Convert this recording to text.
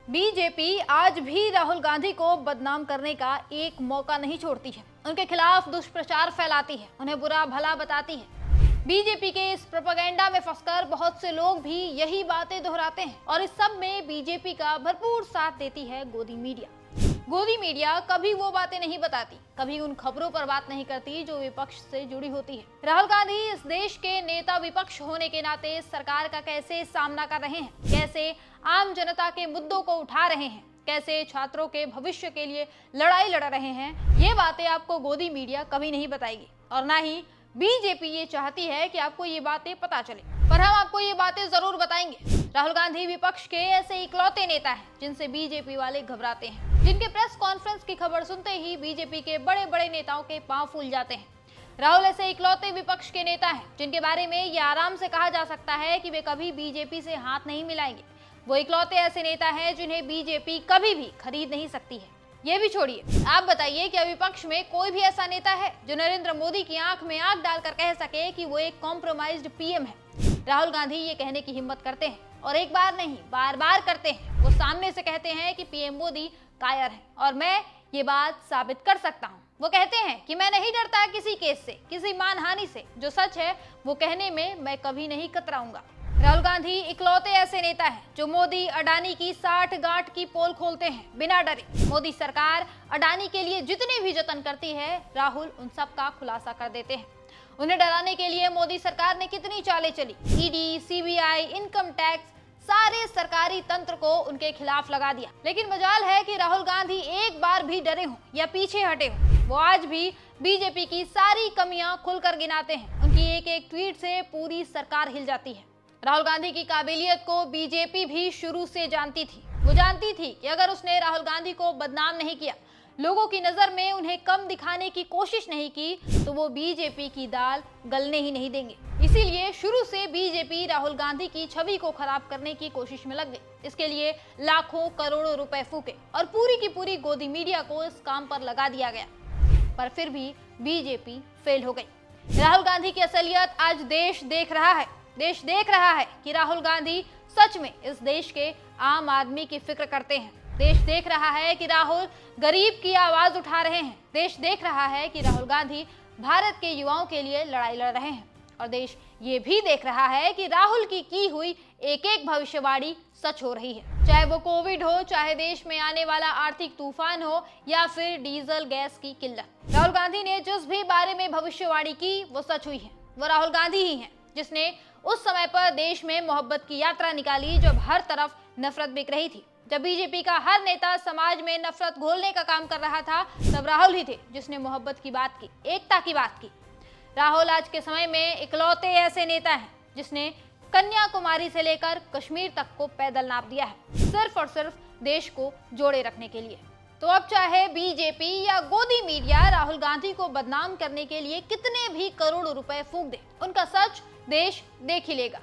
BJP आज भी राहुल गांधी को बदनाम करने का एक मौका नहीं छोड़ती है। उनके खिलाफ दुष्प्रचार फैलाती है, उन्हें बुरा भला बताती है। बीजेपी के इस प्रोपेगेंडा में फंसकर बहुत से लोग भी यही बातें दोहराते हैं और इस सब में बीजेपी का भरपूर साथ देती है गोदी मीडिया। गोदी मीडिया कभी वो बातें नहीं बताती, कभी उन खबरों पर बात नहीं करती जो विपक्ष से जुड़ी होती है। राहुल गांधी इस देश के नेता विपक्ष होने के नाते सरकार का कैसे सामना कर रहे हैं, कैसे आम जनता के मुद्दों को उठा रहे हैं, कैसे छात्रों के भविष्य के लिए लड़ाई लड़ रहे हैं, ये बातें आपको गोदी मीडिया कभी नहीं बताएगी और ना ही बीजेपी ये चाहती है कि आपको ये बातें पता चले। पर हम आपको ये बातें जरूर बताएंगे। राहुल गांधी विपक्ष के ऐसे इकलौते नेता हैं जिनसे बीजेपी वाले घबराते हैं, जिनके प्रेस कॉन्फ्रेंस की खबर सुनते ही बीजेपी के बड़े बड़े नेताओं के पांव फूल जाते हैं। राहुल ऐसे इकलौते विपक्ष के नेता हैं जिनके बारे में ये आराम से कहा जा सकता है कि वे कभी बीजेपी से हाथ नहीं मिलाएंगे। वो इकलौते ऐसे नेता हैं जिन्हें बीजेपी कभी भी खरीद नहीं सकती है। ये भी छोड़िए, आप बताइए क्या विपक्ष में कोई भी ऐसा नेता है जो नरेंद्र मोदी की आंख में आंख डालकर कह सके कि वो एक कॉम्प्रोमाइज्ड पीएम है? राहुल गांधी ये कहने की हिम्मत करते हैं और एक बार नहीं बार बार करते हैं। वो सामने से कहते हैं कि पीएम मोदी कायर है और मैं ये बात साबित कर सकता हूँ। वो कहते हैं कि मैं नहीं डरता किसी केस से, किसी मानहानि से। जो सच है वो कहने में मैं कभी नहीं कतराऊंगा। राहुल गांधी इकलौते ऐसे नेता हैं जो मोदी अडानी की 60 गांठ की पोल खोलते हैं बिना डरे। मोदी सरकार अडानी के लिए जितने भी जतन करती है, राहुल उन सब का खुलासा कर देते हैं। उन्हें डराने के लिए मोदी सरकार ने कितनी चालें चली, ईडी, सीबीआई, इनकम टैक्स, सारे सरकारी तंत्र को उनके खिलाफ लगा दिया। लेकिन मजाल है कि राहुल गांधी एक बार भी डरे हों या पीछे हटे हों। वो आज भी बीजेपी की सारी कमियां खुलकर गिनाते हैं। उनकी एक एक ट्वीट से पूरी सरकार हिल जाती है। राहुल गांधी की काबिलियत को बीजेपी भी शुरू से जानती थी। वो जानती थी कि अगर उसने राहुल गांधी को बदनाम नहीं किया, लोगों की नजर में उन्हें कम दिखाने की कोशिश नहीं की, तो वो बीजेपी की दाल गलने ही नहीं देंगे। इसीलिए शुरू से बीजेपी राहुल गांधी की छवि को खराब करने की कोशिश में लग गई। इसके लिए लाखों करोड़ों रुपए फूके और पूरी की पूरी गोदी मीडिया को इस काम पर लगा दिया गया। पर फिर भी बीजेपी फेल हो गई। राहुल गांधी की असलियत आज देश देख रहा है। देश देख रहा है कि राहुल गांधी सच में इस देश के आम आदमी की फिक्र करते हैं। देश देख रहा है कि राहुल गरीब की आवाज उठा रहे हैं। देश देख रहा है कि राहुल गांधी भारत के युवाओं के लिए लड़ाई लड़ रहे हैं। और देश ये भी देख रहा है कि राहुल की हुई एक एक भविष्यवाणी सच हो रही है। चाहे वो कोविड हो, चाहे देश में आने वाला आर्थिक तूफान हो या फिर डीजल गैस की किल्लत। राहुल गांधी ने जिस भी बारे में भविष्यवाणी की वो सच हुई है। वो राहुल गांधी ही है जिसने उस समय पर देश में मोहब्बत की यात्रा निकाली जब हर तरफ नफरत बिक रही थी। जब बीजेपी का हर नेता समाज में नफरत घोलने का काम कर रहा था, तब राहुल ही थे जिसने मोहब्बत की बात की, एकता की बात की। राहुल आज के समय में इकलौते ऐसे नेता हैं जिसने कन्याकुमारी से लेकर कश्मीर तक को पैदल नाप दिया है, सिर्फ और सिर्फ देश को जोड़े रखने के लिए। तो अब चाहे बीजेपी या गोदी मीडिया राहुल गांधी को बदनाम करने के लिए कितने भी करोड़ों रुपए फूंक दे, उनका सच देश देख ही लेगा।